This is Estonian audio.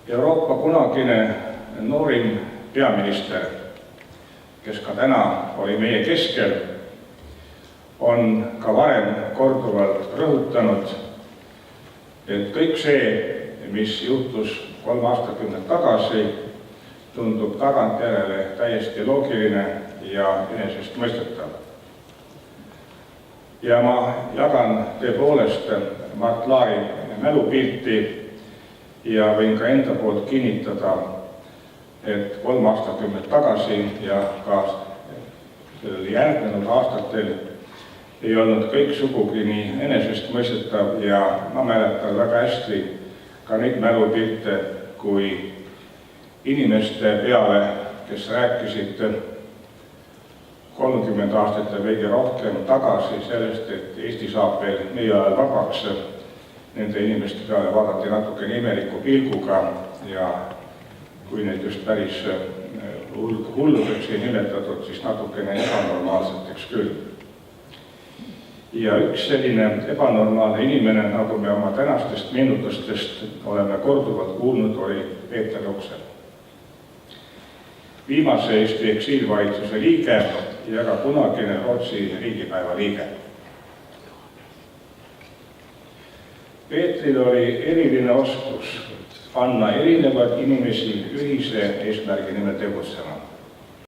Euroopa kunagine noorim peaminister, kes ka täna oli meie keskel, on ka varem korduvalt rõhutanud, et kõik see, mis juhtus 3 aastakümmet tagasi, tundub tagantjärele täiesti loogiline ja enesestmõistetav. Ja ma jagan tõepoolest Mart Laari mälupilti ja võin ka enda poolt kinnitada, et 3 aastakümmet tagasi ja ka järgnenud aastatel ei olnud kõik sugugi nii enesestmõistetav ja ma mäletan väga hästi ka neid mälupilte, kui inimeste peale, kes rääkisid 30 aastat ja veidi rohkem tagasi sellest, et Eesti saab veel meie ajal vabaks, nende inimeste peale vaadati natuke imeliku pilguga ja kui neid just päris hulludeks ei nimetatud, siis natukene ebanormaalseteks küll. Ja üks selline ebanormaalne inimene, nagu me oma tänastest meenutustest oleme korduvalt kuulnud, oli Peeter Luksep. Viimase Eesti eksiilvalitsuse liige ja ka kunagine Rootsi riigipäeva liige. Peetril oli eriline oskus panna erinevad inimesi ühise eesmärgi nimel tegutsema.